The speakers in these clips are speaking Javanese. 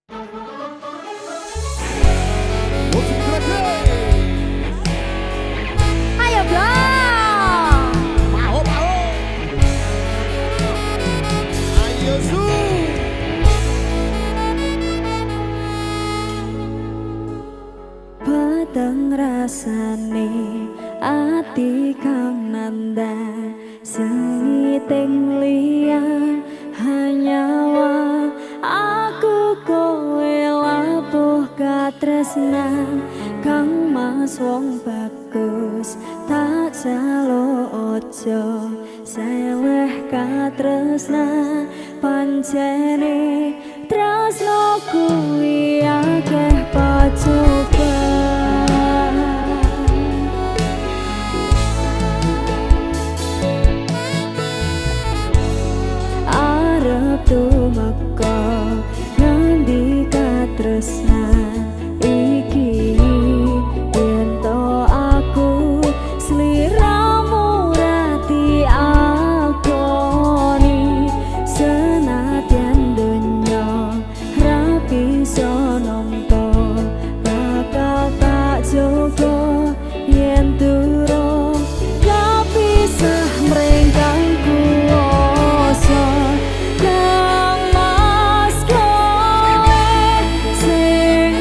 Ayo Blong. Mau mau. Ayo Su. Peteng rasane ati kang nanda sengiting liyan hanyawa aku kowe labuh katresnan kang mas wong bagus tak jalo ojo seleh katresnan pancene tresno kuwi akeh pacoba arep tumeka ngendi katresnan iki yen to aku sliramu rati akoni senadyan donya rapi sonomto bakal tak jogo yen durung kapisah mrengkang kuwasa kang mas kowe sing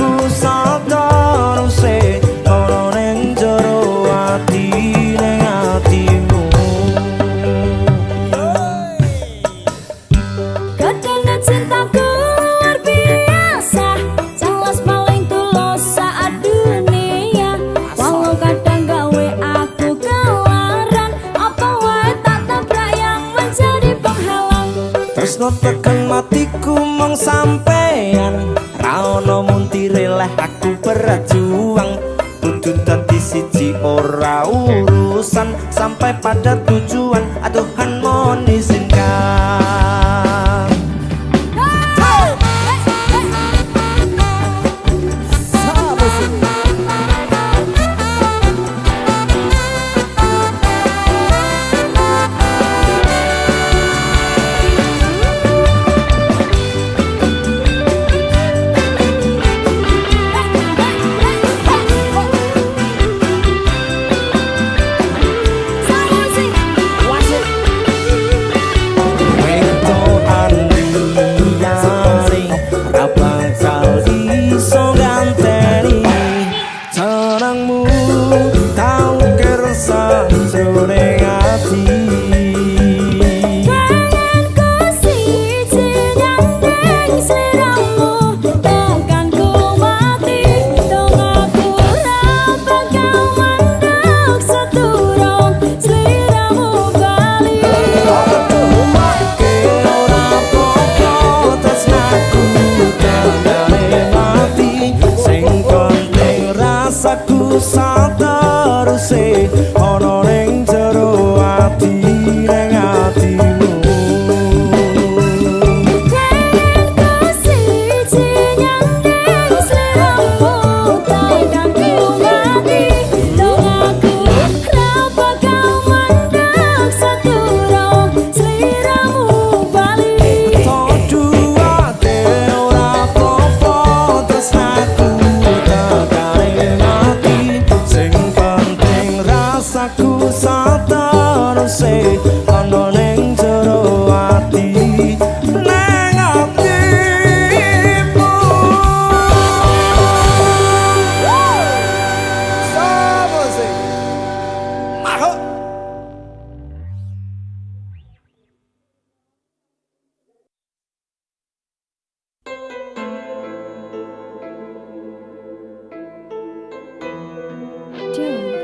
rasaku sateruse ana ning jero ati ning atimu. Katanya cintaku luar biasa, jelas paling tulus saat dunia. Walau kadang gawe aku kelaran, apa wae tak tabrak yang menjadi penghalang. Tresno tekan matiku mong sampean, ra ono muntire leh aku berjuang. Kudu dadi siji ora urusan, sampai pada tujuan Tuhan mohon izinkan. Rasaku sateruse ana ning jero ati ning atimu. Pengenku siji nyandeng sliramu, takkan ku mati dongaku ra bakal mandeg saturung sliramu bali. Dua te ora apa-apa tresnaku tekan mati, sing penting rasaku sateruse ana ning jero ati ning atimu. Sapa sih? Maruk. Dewa.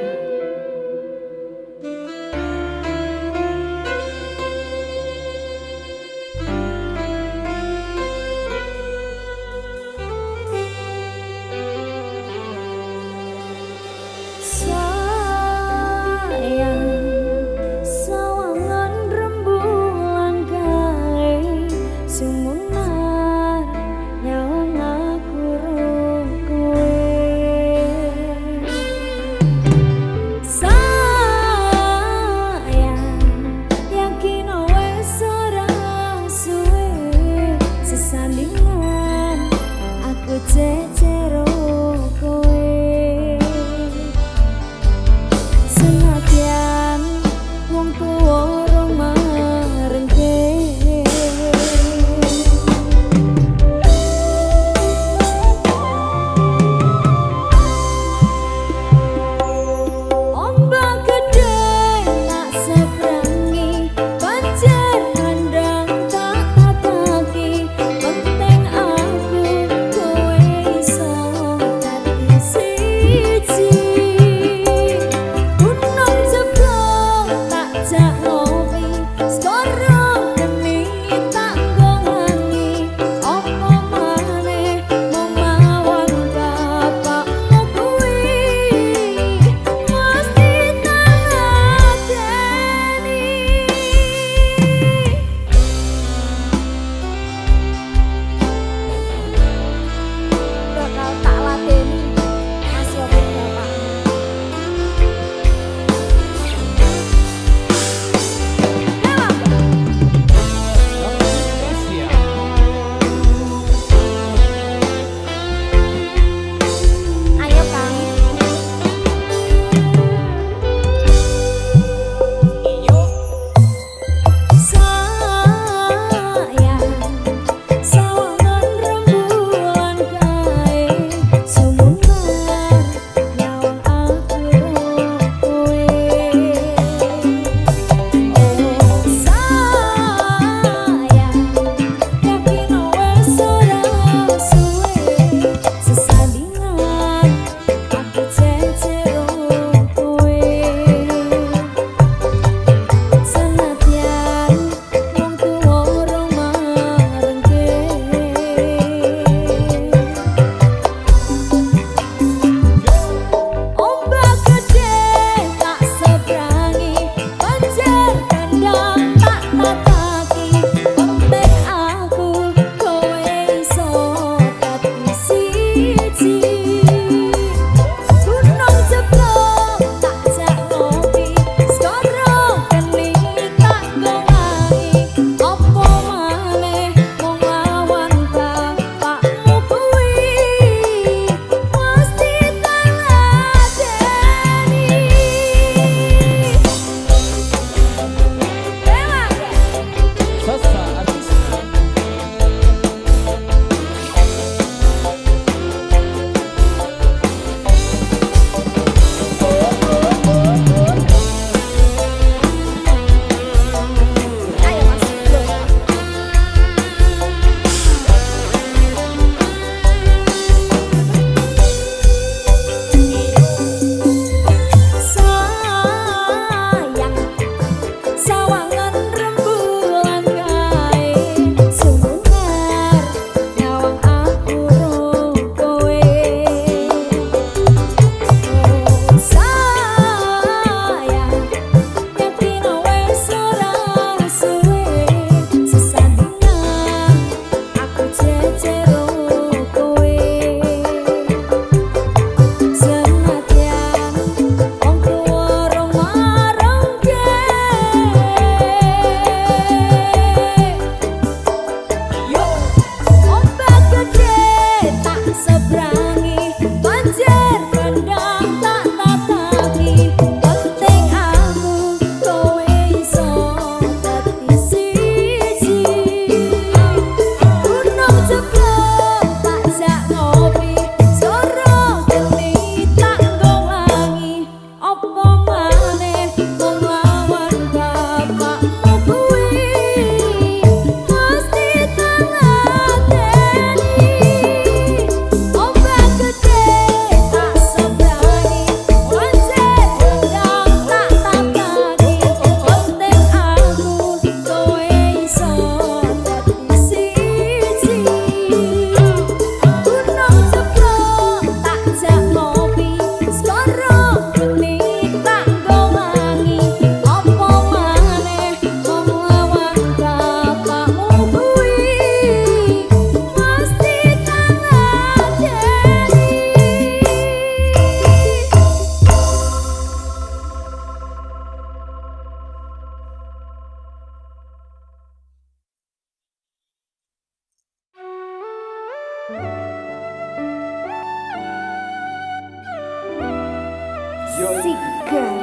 Sigar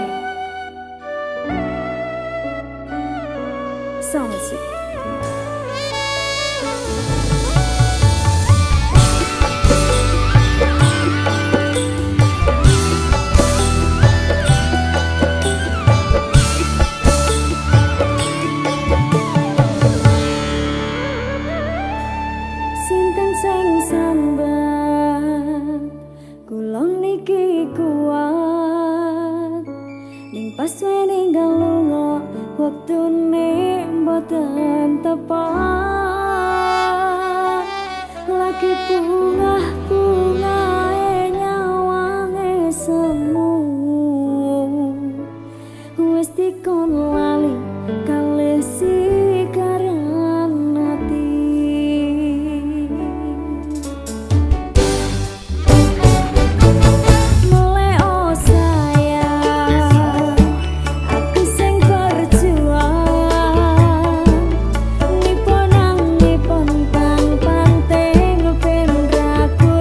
Sama sih Sinten sing sambat kulon niki kuat ning pas wae ninggal lunga wektune mboten tepat lagi bunga-bungae nyawange semu wis dikon lali kalih sikaran ati Aku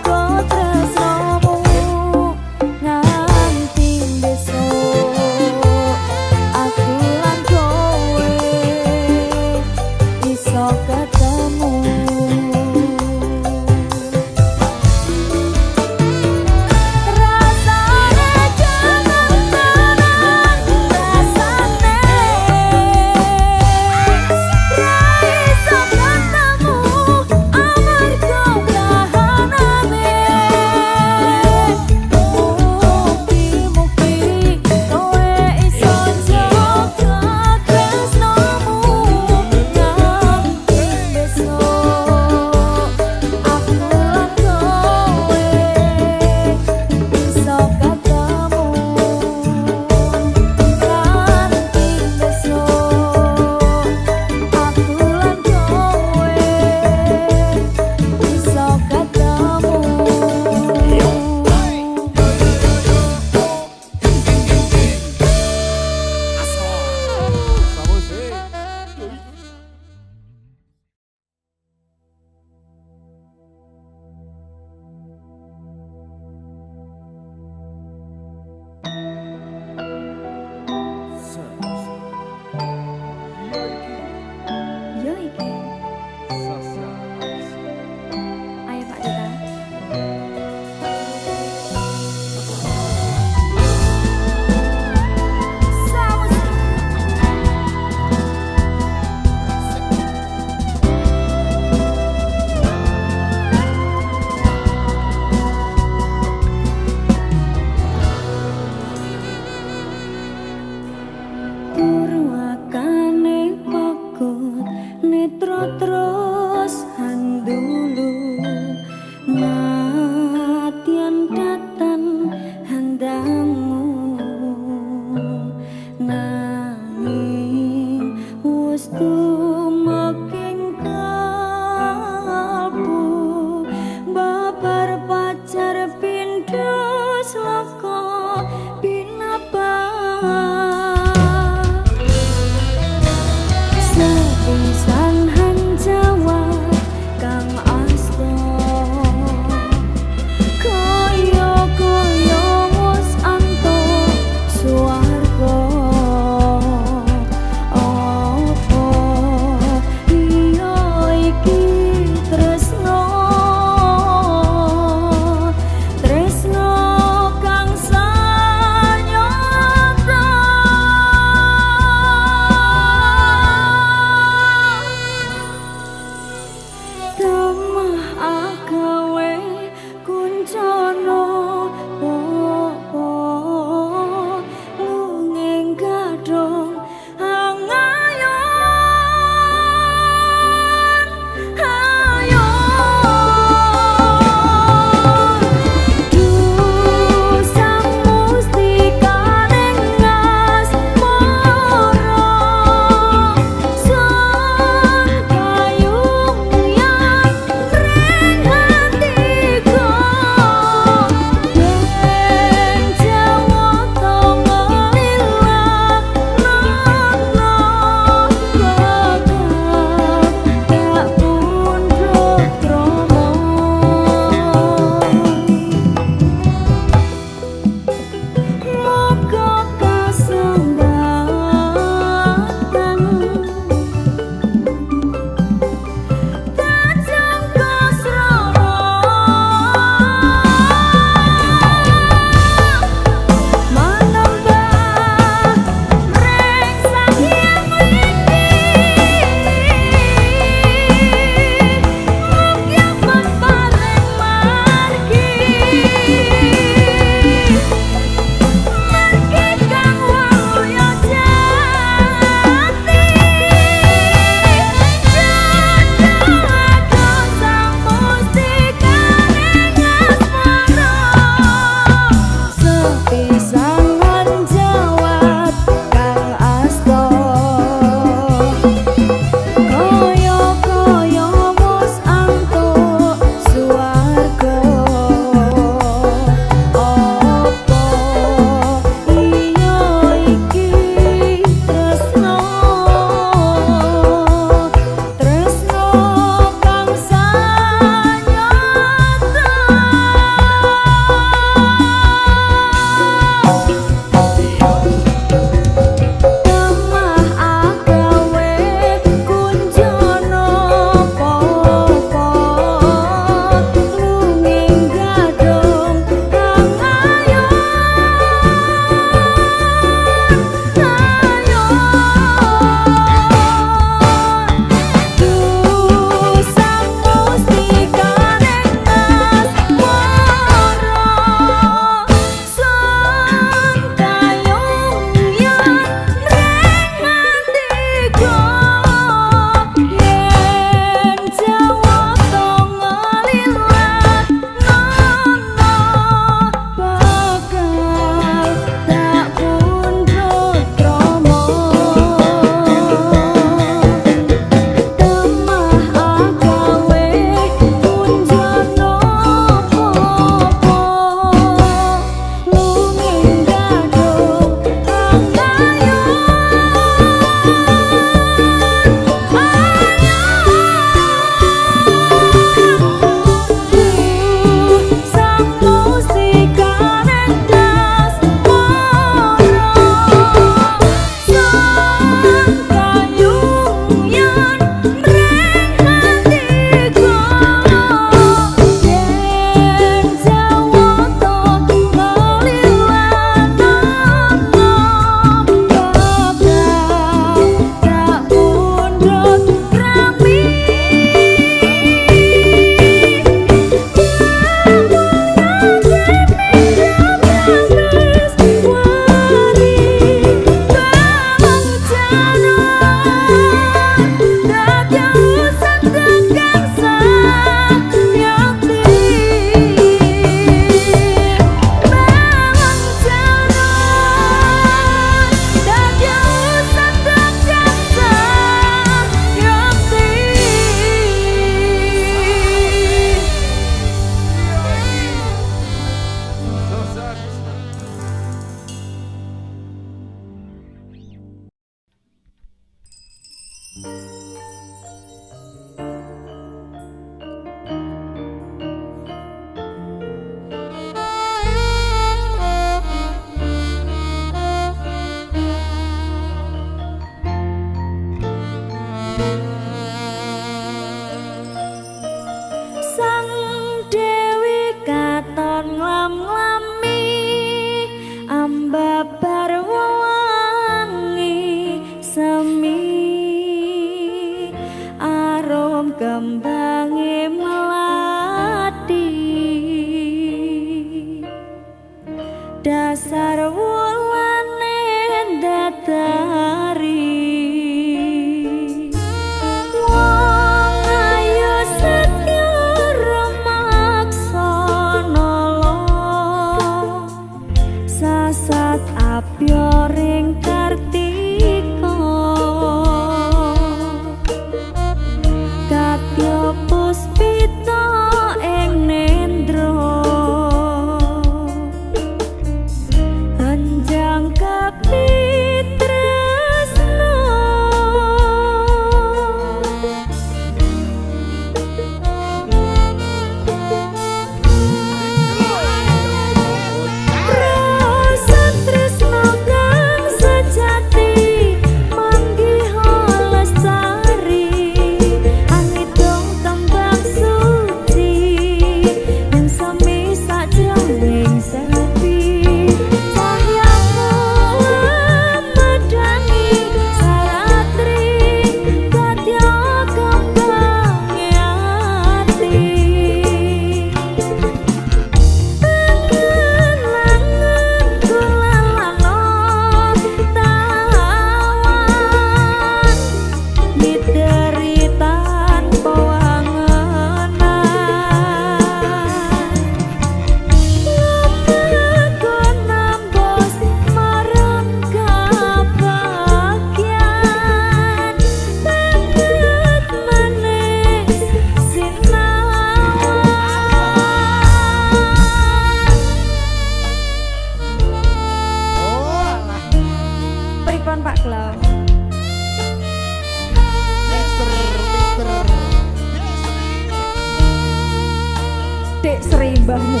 Dek serimbahmu.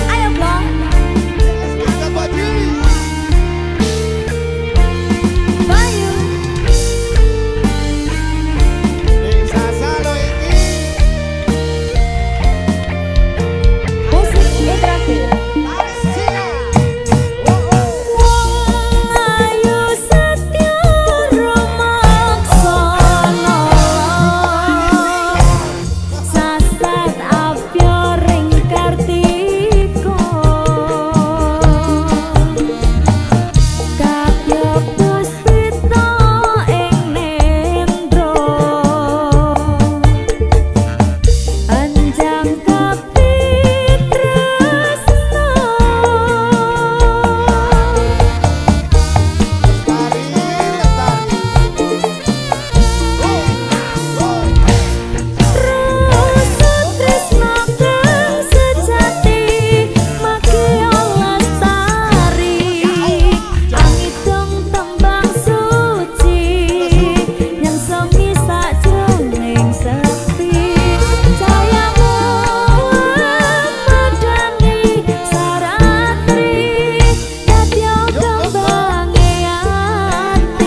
Ayo Blong. Ada baju. Bayu. Desa Salo iki. Musik interaktif. Sina. Oh oh. Wong ayu setya rumaksana. Sasat apya ring Kartika. Kadya puspita ing nendra. Anjang kapitresna. Rasa tresna kang sejati makia lestari. Angidung tembang suci yang semi sajroning sepi. Cahayamu medangi saratri dadya kembange ati.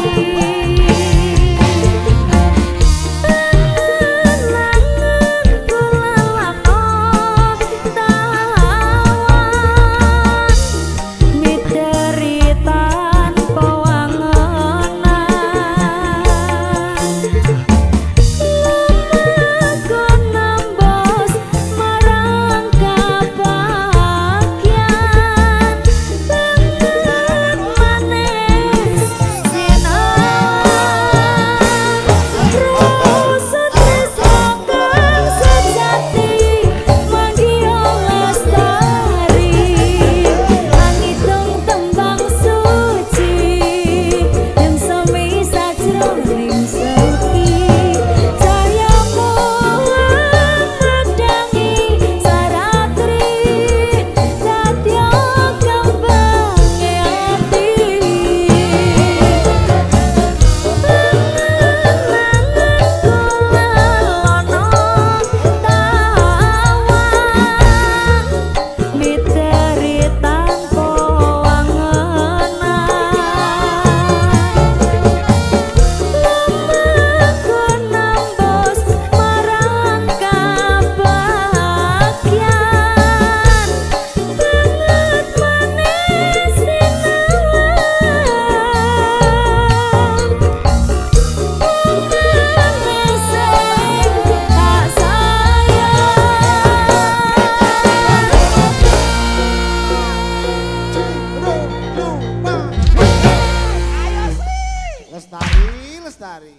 Lestari.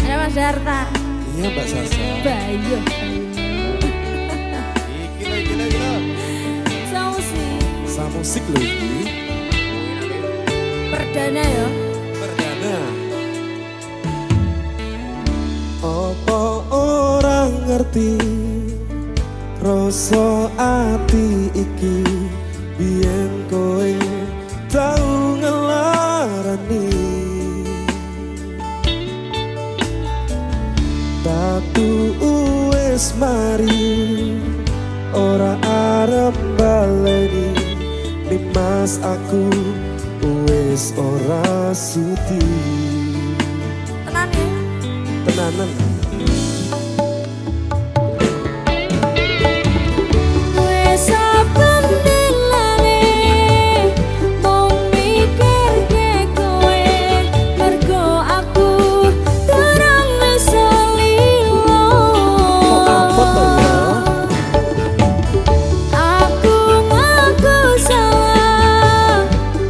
Ada Mas Darta. Iya Mbak Sasa. Bayu. Gila. Sausi. Samusik lho iki. Perdana ya. Perdana. Apa orang ngerti rasa ati iki biyen kowe tau ngelarani tatu wis mari ora arep baleni Dimas aku wis ora sudi Tenan ya. tenanan. Wes saben dilane mung mikirke kowe mergo aku terang iso lilo. Apa to ya? Aku ngaku salah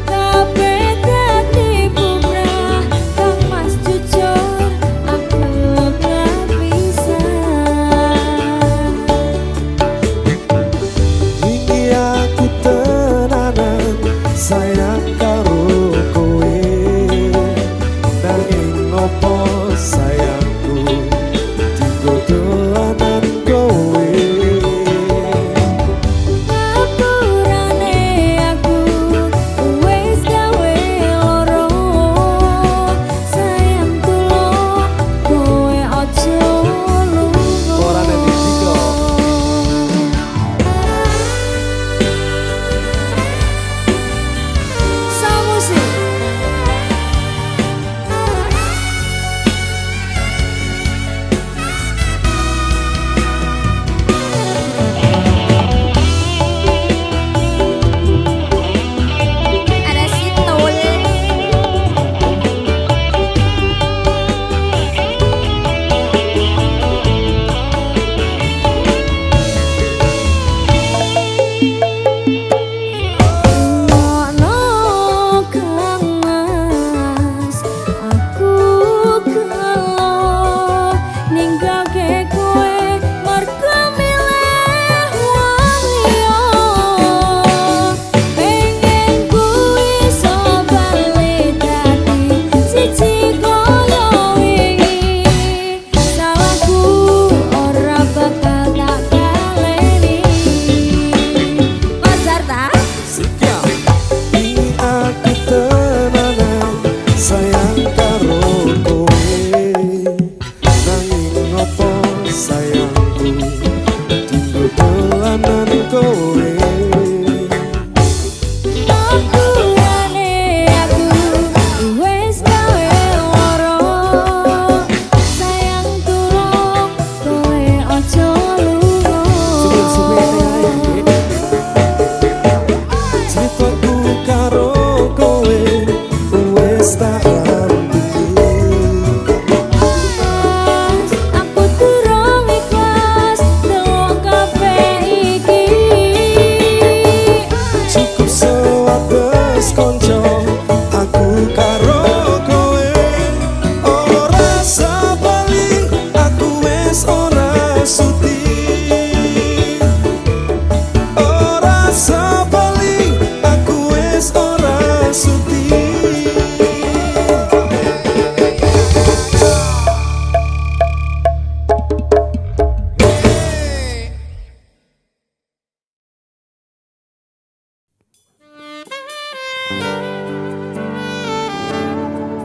kabeh dadi bubrah kang mas jujur aku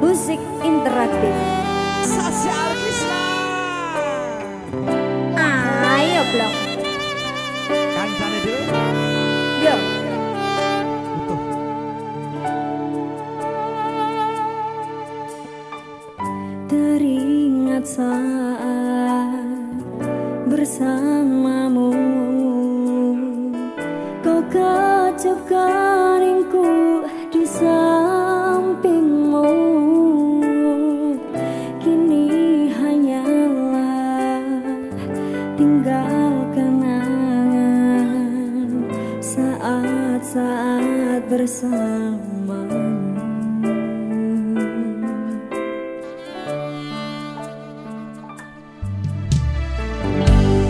Musik interaktif. Sasha Arkisna. Ayo blok. Kancane dhewe. Yo. Utuh. Teringat saat bersamamu, kau kacau karingku di sampingmu. Kini hanyalah tinggal kenangan saat-saat bersamamu.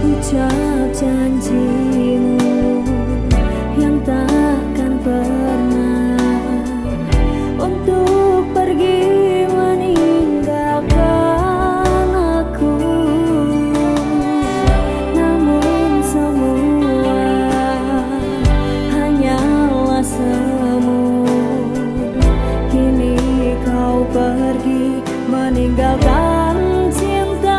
Ucap janjimu yang takkan pernah untuk pergi meninggalkan aku. Namun semua hanyalah semu. Kini kau pergi meninggalkan cinta.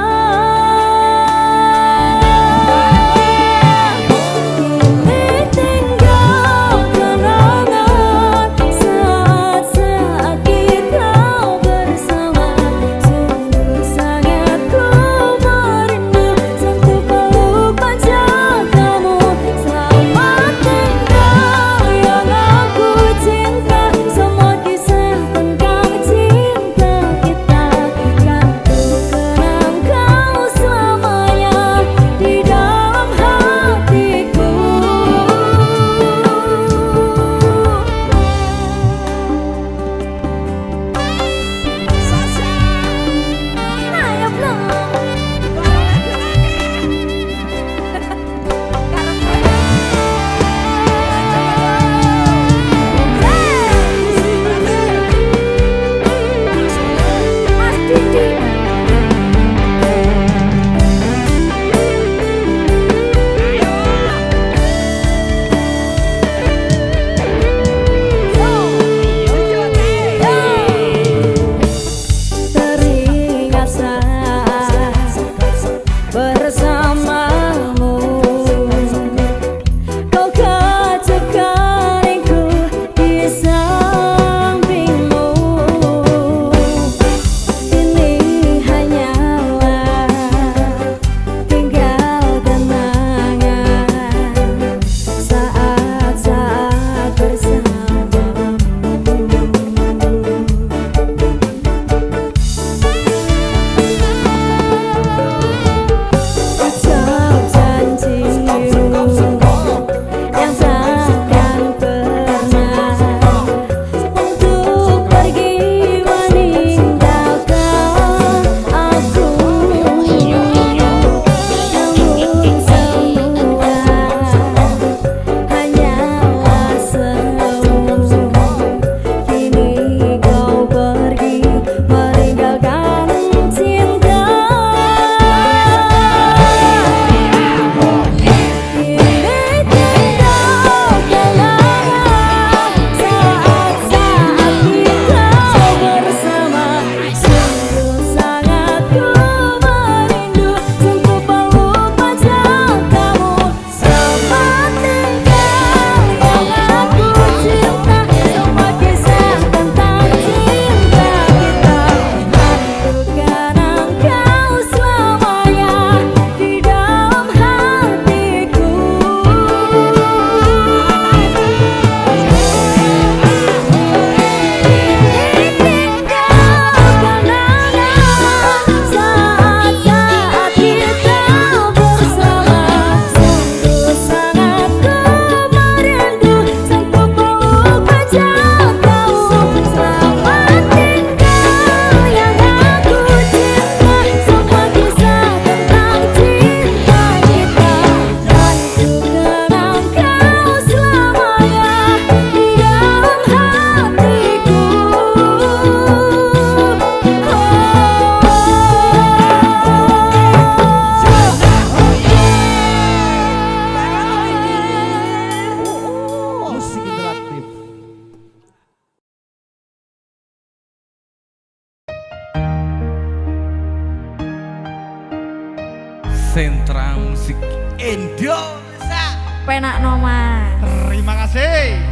Sentra Musik Indonesia. Penak Mas. Terima kasih.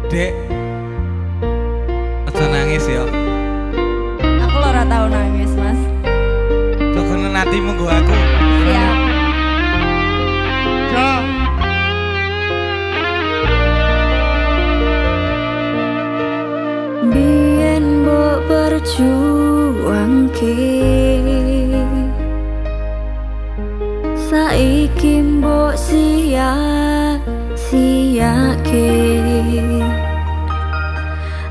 Dek, aja nangis ya. Aku ora tau nangis, Mas. Tukunen hatimu nggo aku. Siap. Ja. Biyen mbok perjuangke, saiki mbok sia-siake.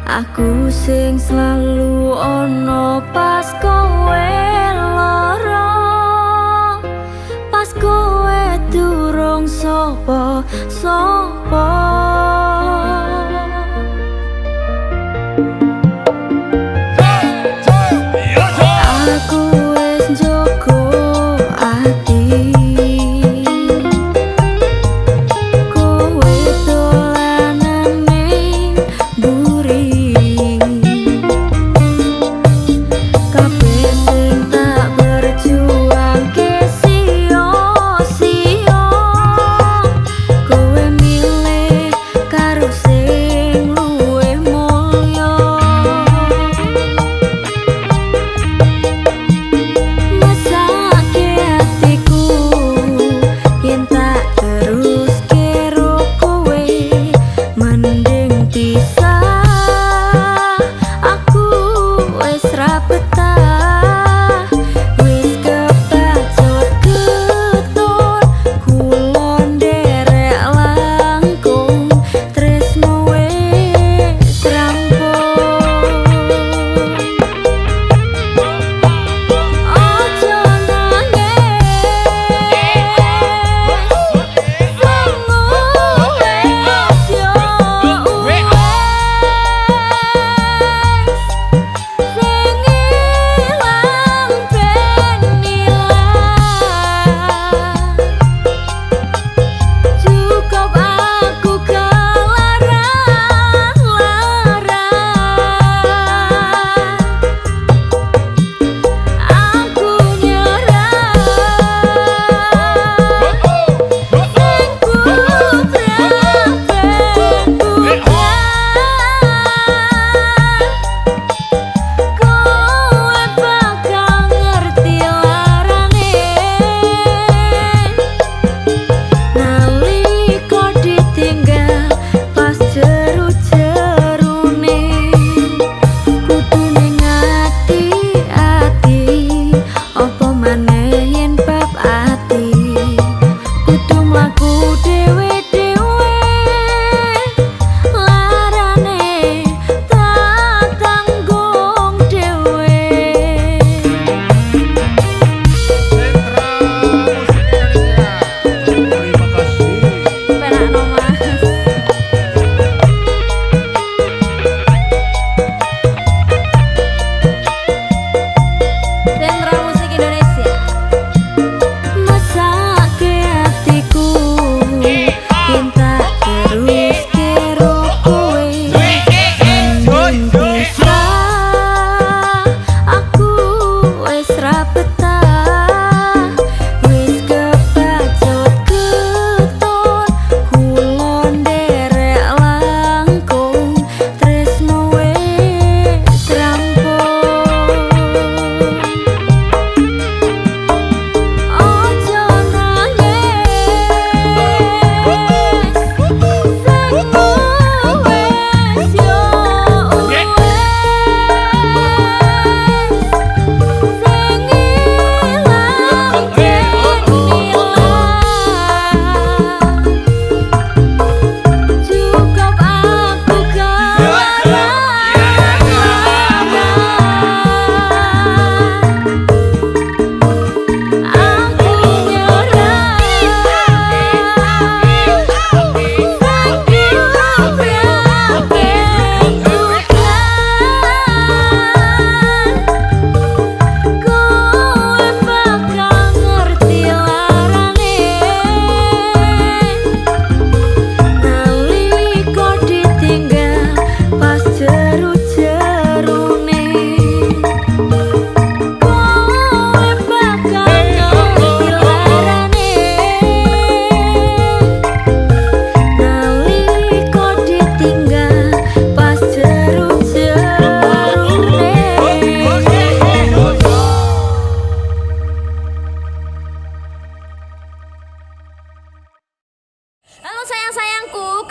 Aku sing selalu ono pas kowe lara, pas kowe durung sapa-sapa. Aku wis njogo ati, kowe dolanan ning mburi. Kabeh sing tak berjuangke sia-sia, kowe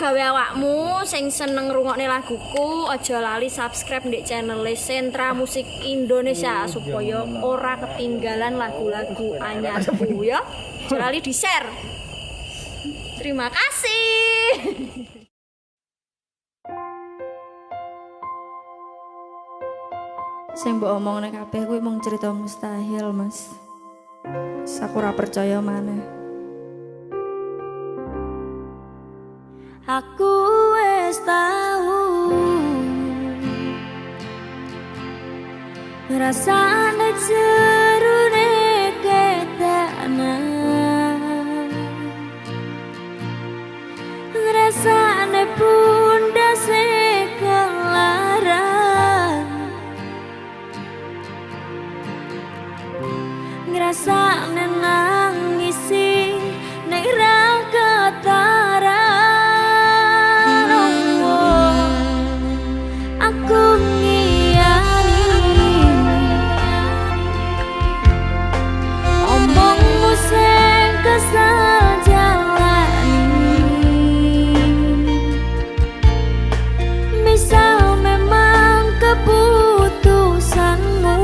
gawe awakmu sing seneng ngrungokne laguku aja lali subscribe ndek channel Sentra Musik Indonesia supaya ora ketinggalan lagu-lagu anyarku ya. Aja lali di-share. Terima kasih. Sing mbok omongne kabeh kuwi mung cerita mustahil, Mas. Aku ora percaya maneh. Aku wis tau ngrasane jerone ketanan, ngrasane pundase kelaran, ngrasane nangisi nek ra ketaran. Aku ngiyani omongmu sing kesal jalani, misal memang keputusanmu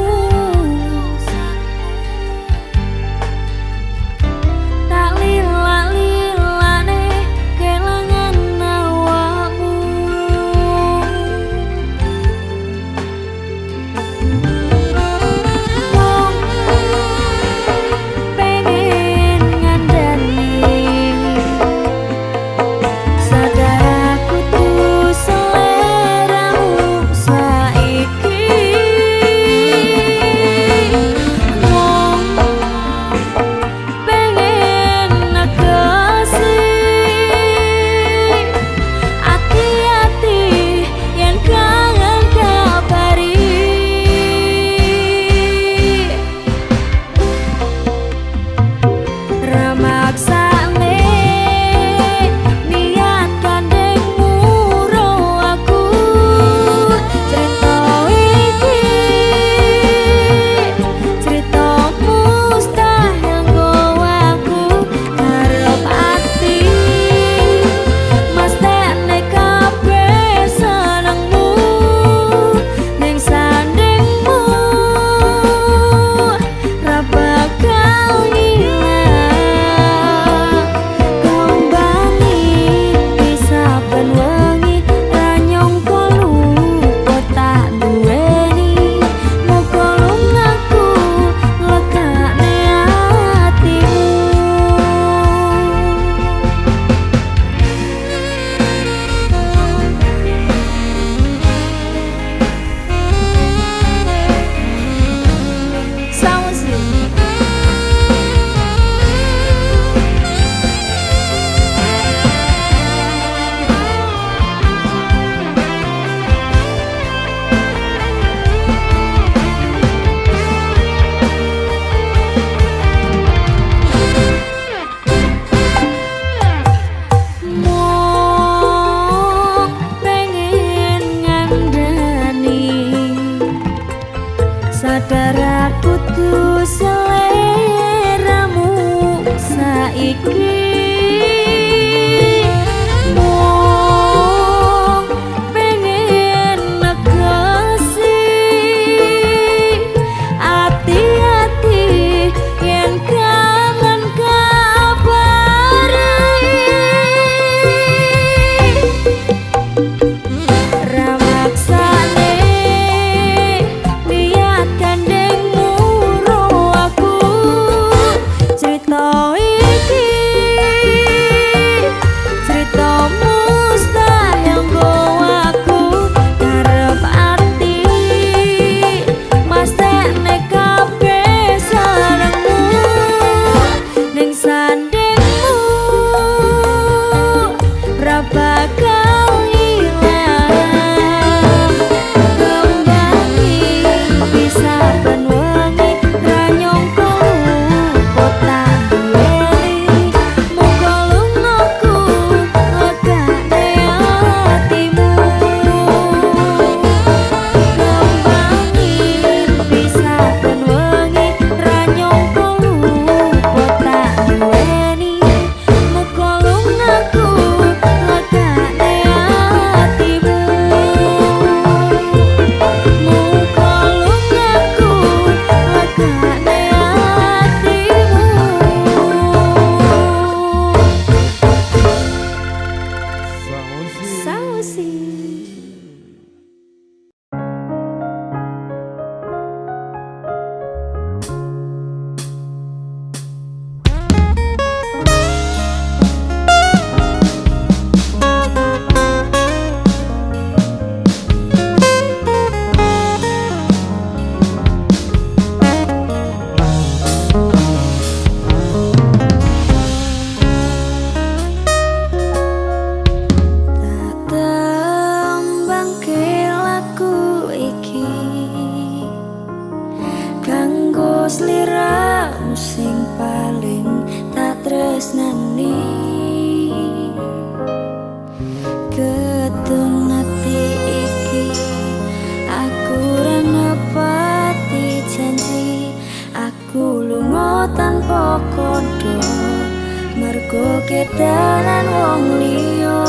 ketelan wong liya.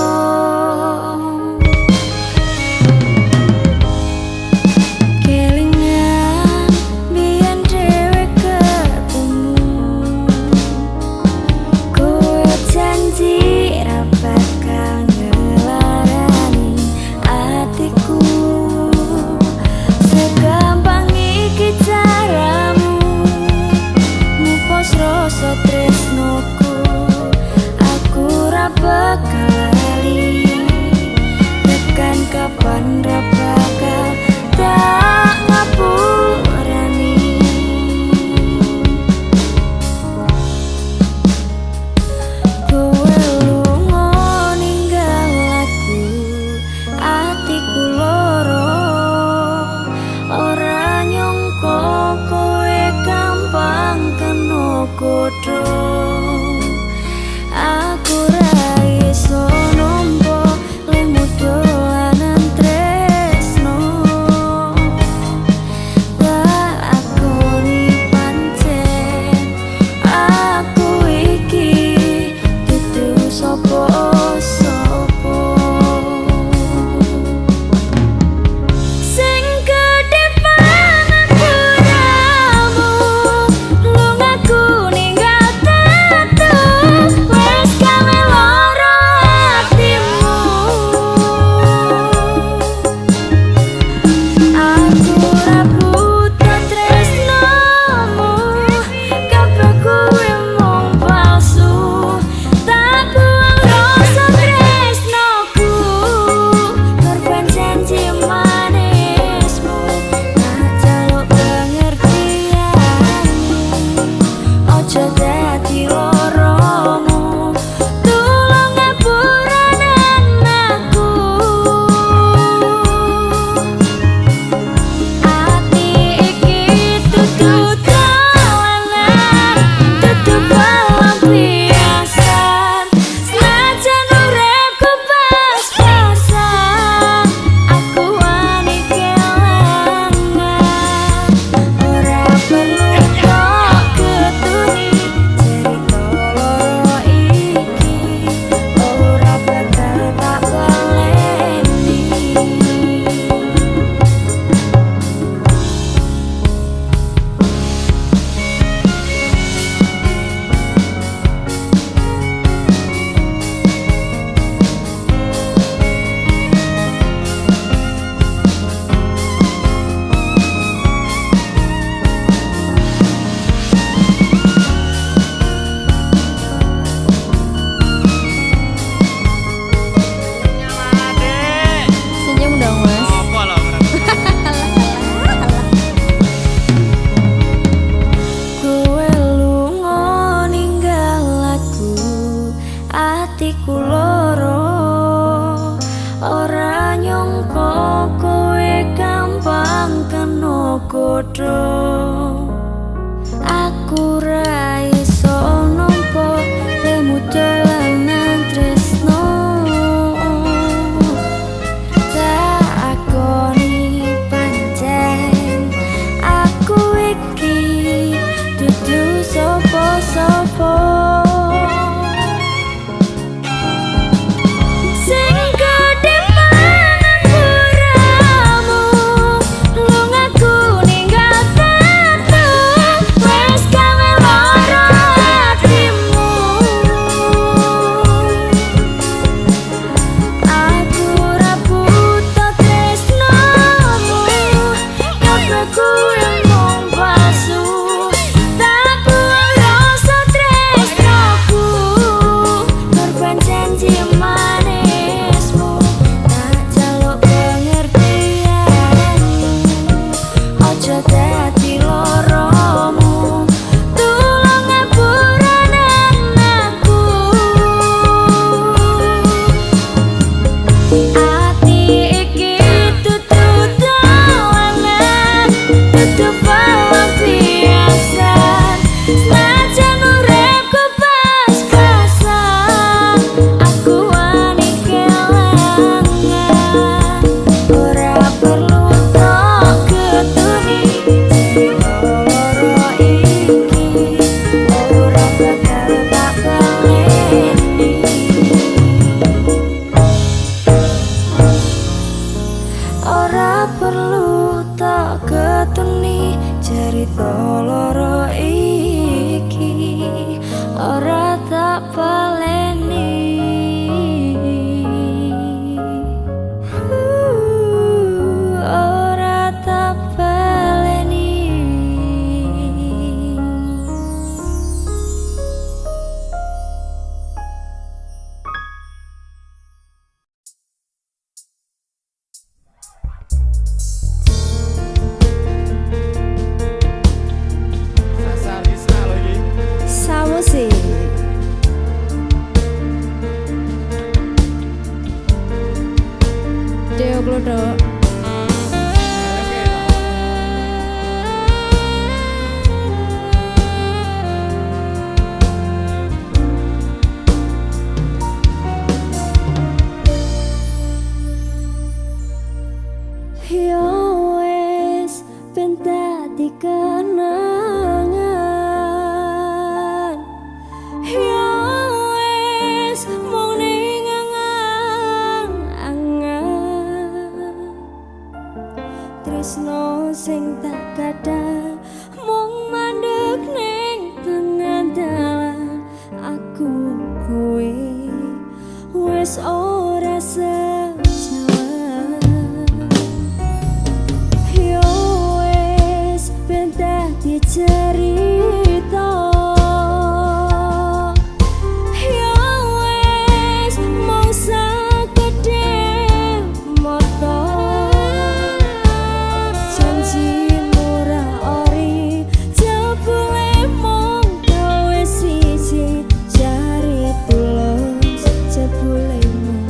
Kelingan biyen dhewe ketemu, kowe janji ra bakal ngelarani atiku. Segampang iki caramu mupos rasa tresnoku. Aku ra bakal lali, tekan kapan ra bakal tak ngapurani. Kowe lunga ninggal aku, atiku loro. Ora nyangka kowe gampang kena godho. Aku ra iso nampa lemu dolanan tresno. Tak akoni pancen aku iki dudu sapa-sapa. Sing gedhe pangapuramu, lungaku ninggal tatu. Wes gawe lara atimu. Aku ra buta tresnomu, kabeh kuwi mung palsu. Tak buang rasa tresnoku, korban janji manismu. Tak jaluk pengertianmu, ojo dadi loromu. Tulung ngapuranen aku. Ati iki dudu dolanan, dudu pelampiasan. Senajan uripku pas-pasan, aku wani kelangan. Ora perlu kok ketuni cerita loro iki, ora bakal tak baleni. Senyum dong, Mas. Apa lho? Kowe lunga ninggal aku, atiku loro. Ora nyangka kowe gampang kena godho. Aku ra iso nampa lemu dolanan tresno. Tak akoni pancen aku iki dudu sapa-sapa. Sing gedhe pangapuramu, lungaku ninggal tatu. Wes gawe lara atimu. Aku ra buta tresnomu, kabeh kuwi mung palsu. Tak buang rasa tresnoku, korban janji manismu. Tak jaluk pengertianmu, ojo dadi loromu. Tulung ngapuranen aku. Ati iki dudu dolanan, dudu pelampiasan. Senajan uripku pas-pasan, aku wani wis ora sejalan. Yo wis ben dadi cerita. Yo wis mung sakedhe moto. Janji ora ori jebule mung gawe siji jare tulus jebule mung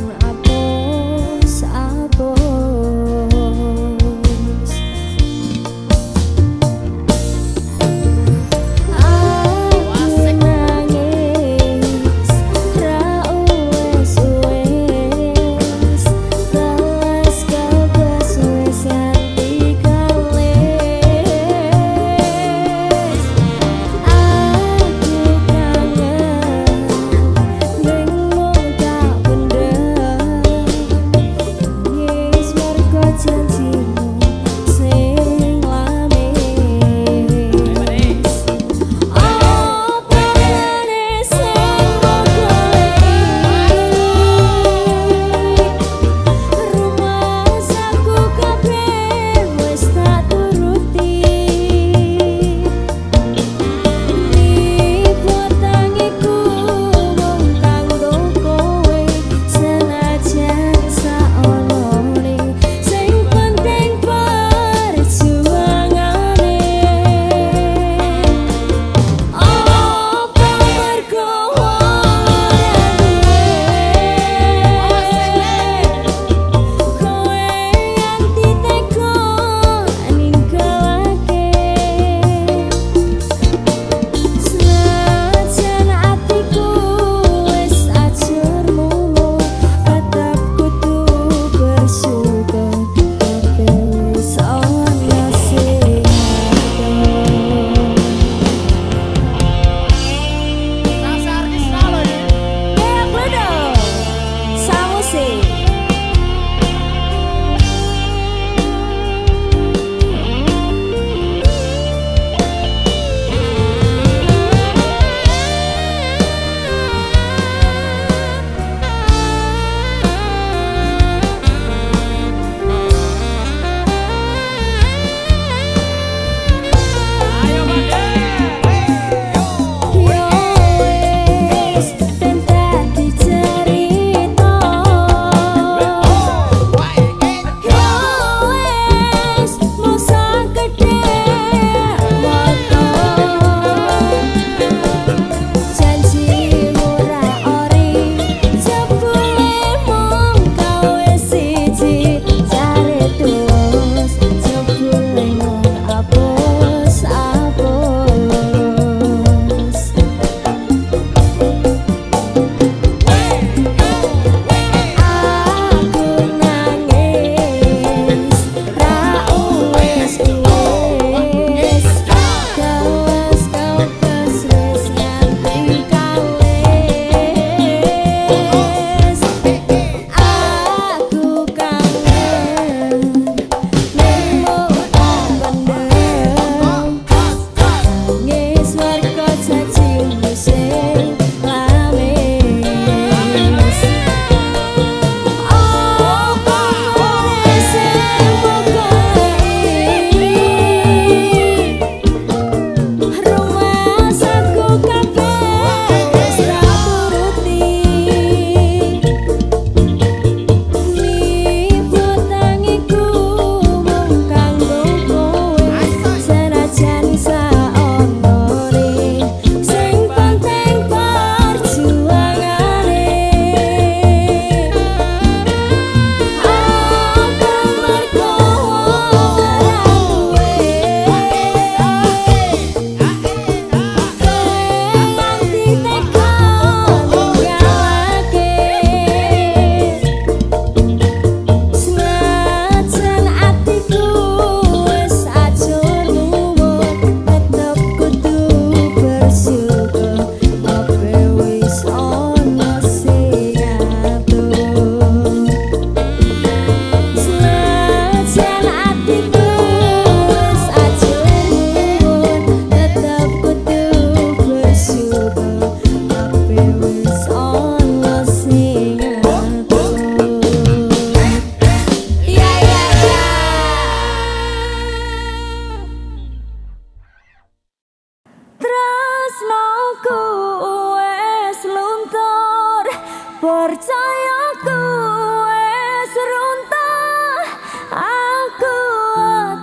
percaya wis runtuh aku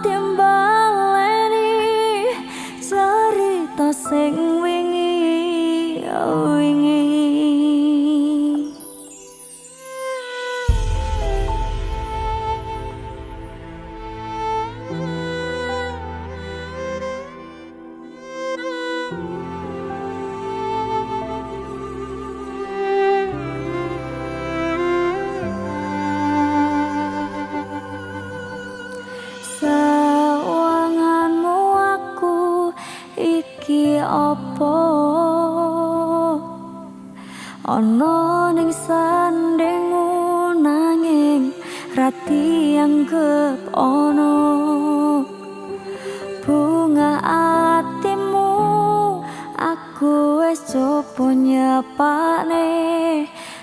timbaleni cerita sing wingi sawanganmu aku iki apa ana ning sandingmu nanging rati anggap ana bunga atimu aku wis coba nyepakne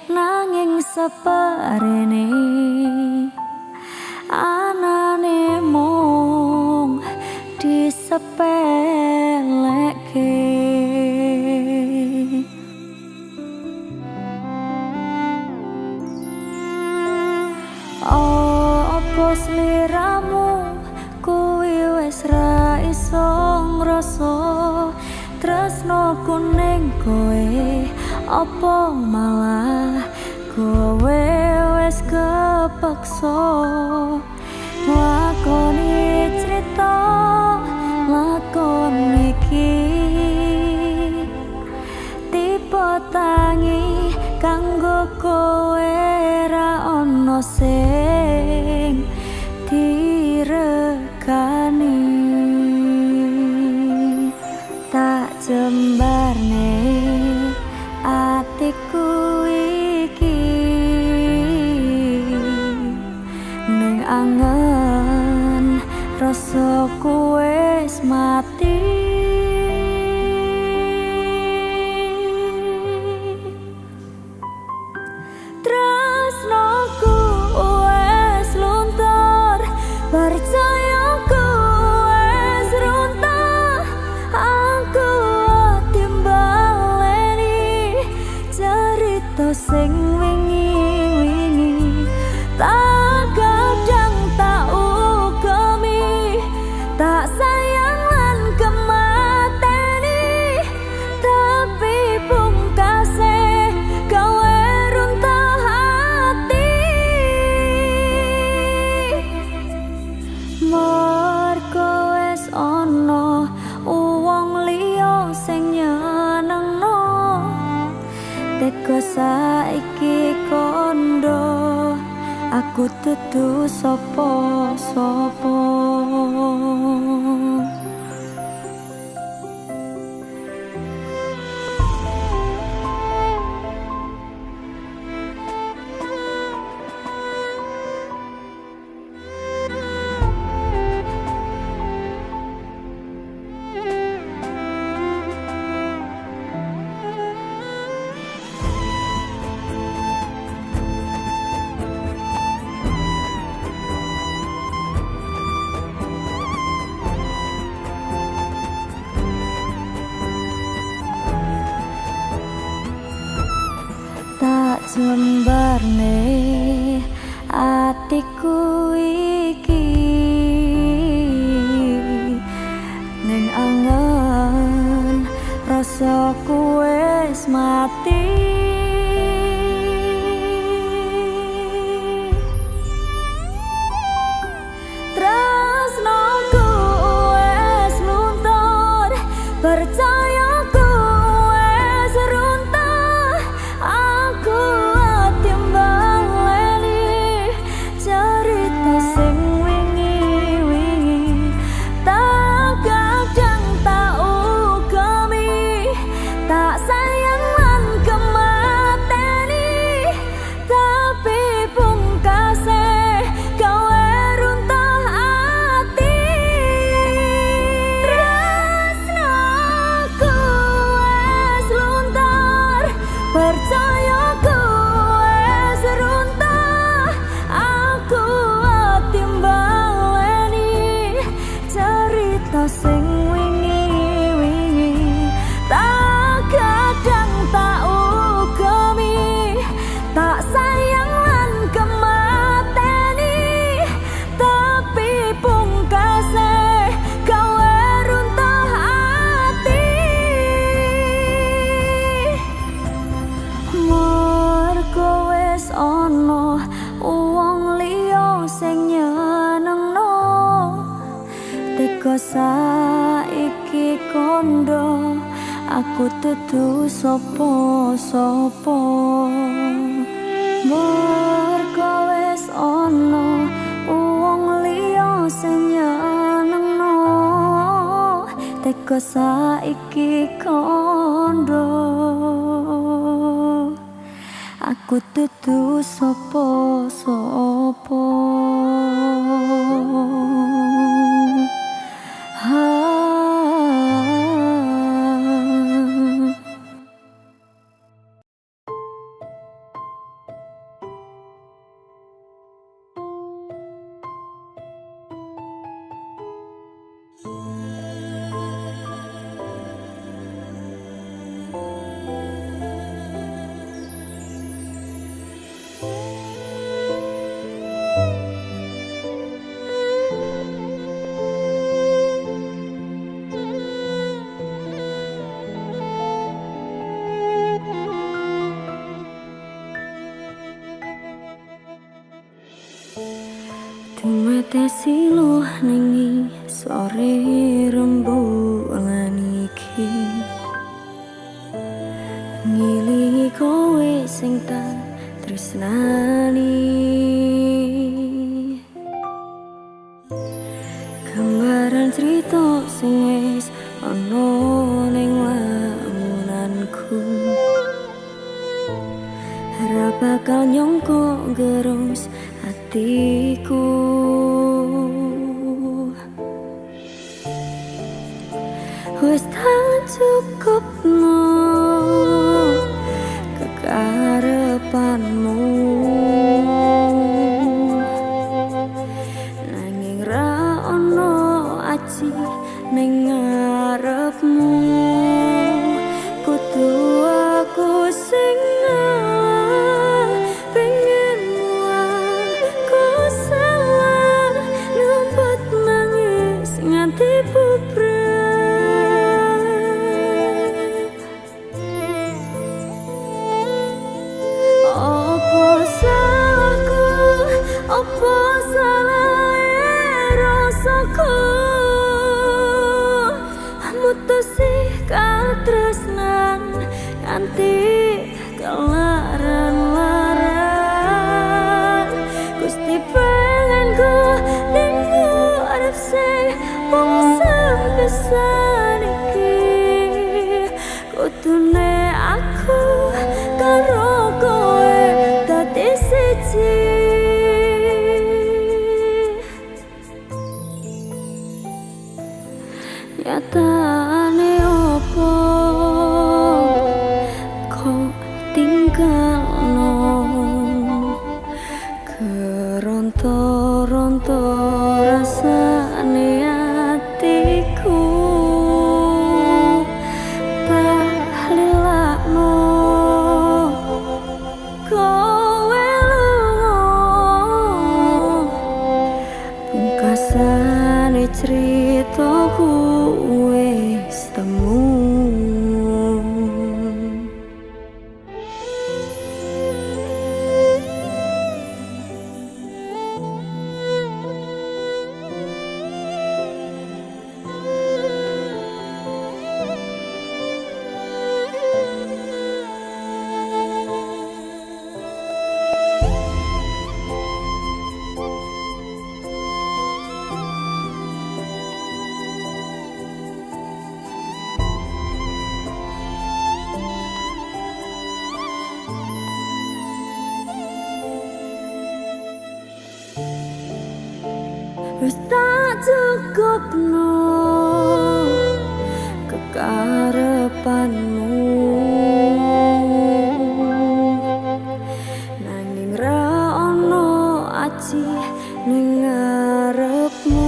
nanging separene anane mung disepeleke opo sliramu kuwi wis ra iso ngrasa tresnoku ning kowe opo malah kowe wis kepaksa lakoni cerita lakon iki tipe tangi kanggo kowe ra ono sing direkani tak jembarne atiku iki ning angen rasaku wis mati tresnoku wis luntur percayaku wis runtuh aku timbaleni cerita sing wingi tak kadang tak ukemi tak sayang lan kemateni tapi pungkase kowe runtuh hati mergo wis ana wong liya sing nyenengno teko saiki kondo aku dudu sapa-sapa tak jembarne atiku iki ning angen rasaku wis mati tresnoku wis luntur percayaku wis runtuh aku timbaleni cerita sapa-sapa mergo wis ana wong liya sing nyenengno teko saiki kondo aku dudu sapa-sapa Tumetesi luh nengi sore rembulan iki ngilingi kowe sing tak tresnani gambaran cerita sing wis ana ning lamunanku ora bakal nyongko gerus hatiku wis tak cukup no kekarepanmu nanging ra ono aji ning ngarepmu kudu aku sing tresnan nganti kelaran-laran Gusti pengen ku ning urip sing mung sampesan iki kudune aku karo kowe dadi siji nyatane opo kok tinggalno keronto-ronto rasane atiku tahlilakno kowe lunga pungkasane ceritaku wis temu wis tak cukup no kekarepanmu nanging ra ono aji ning ngarepmu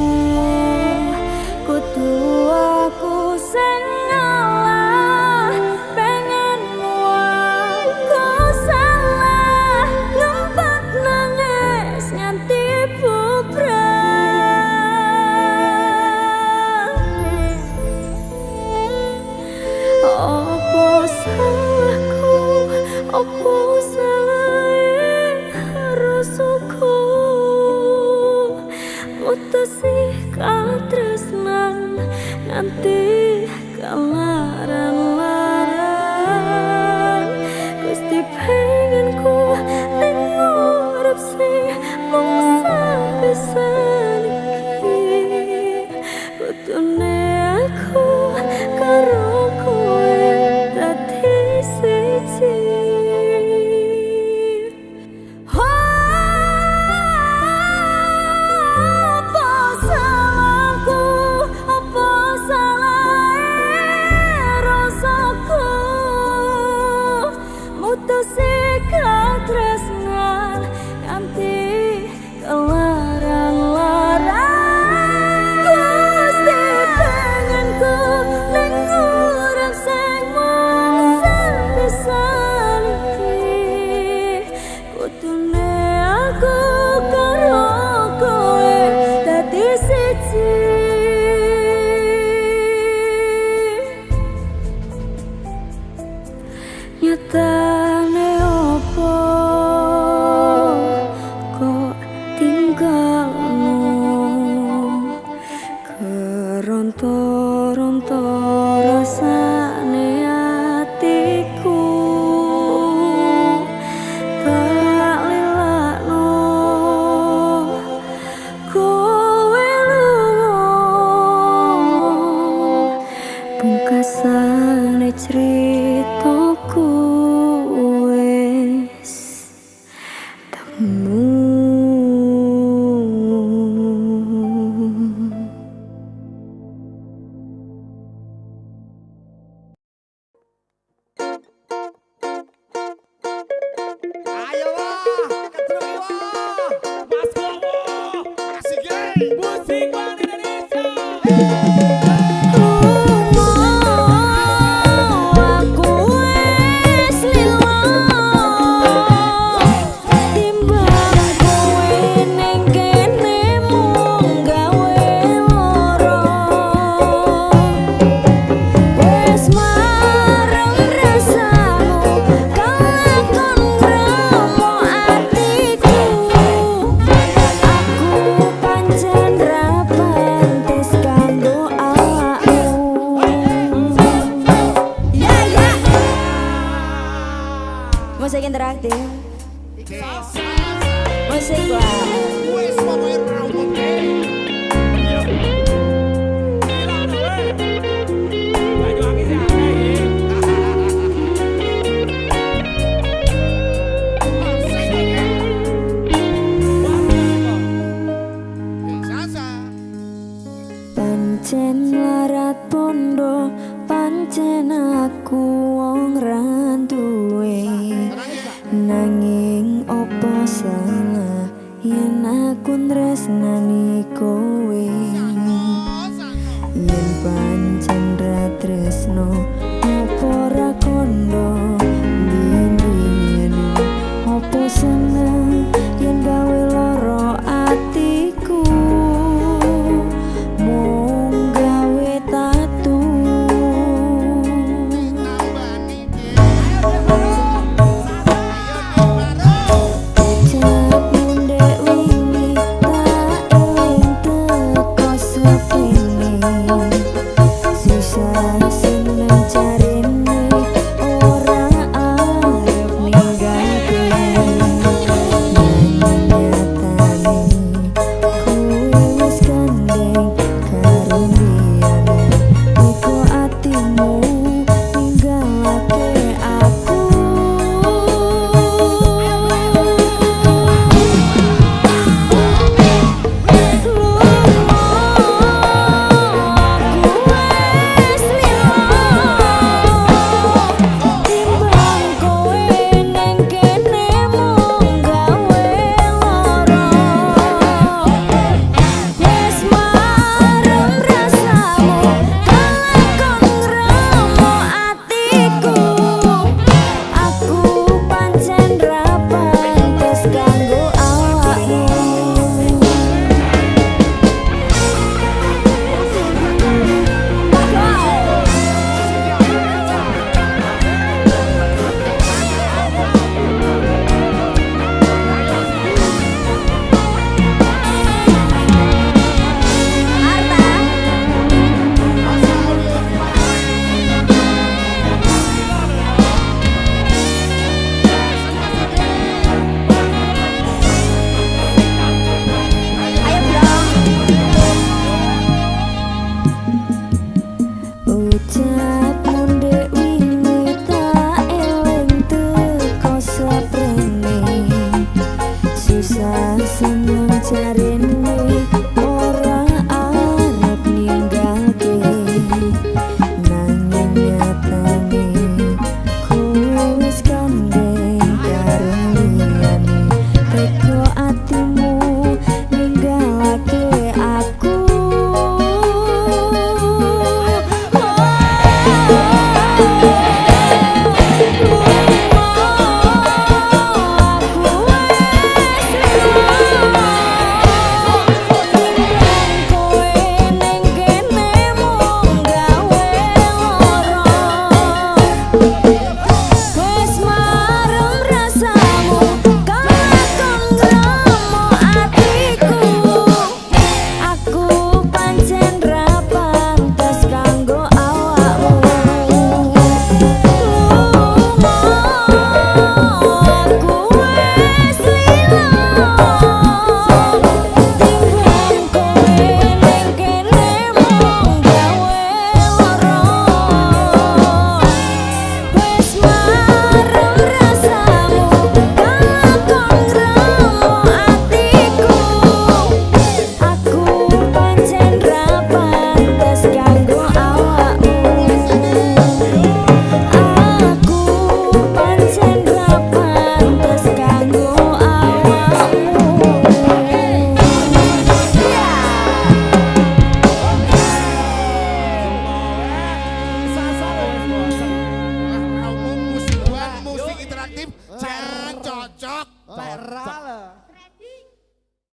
kudu aku sing ngalah pengenmu aku salah numpak nangis nganti bubrah oh Ayo wah, ketruk wah. Mas Bowo. Asik musik Bang Indonesia. Aku wis lilo timbang kowe ning kene mung gawe lara wis marang rasamu kelakon ngramo atiku aku pancen ra pantes kanggo awakmu ya ya musik interaktif musik lah Wes pokoknya raut pancen larat pondo pancen aku wong randuwe nanging opo salah yen aku tresnani kowe yen pancen ra tresno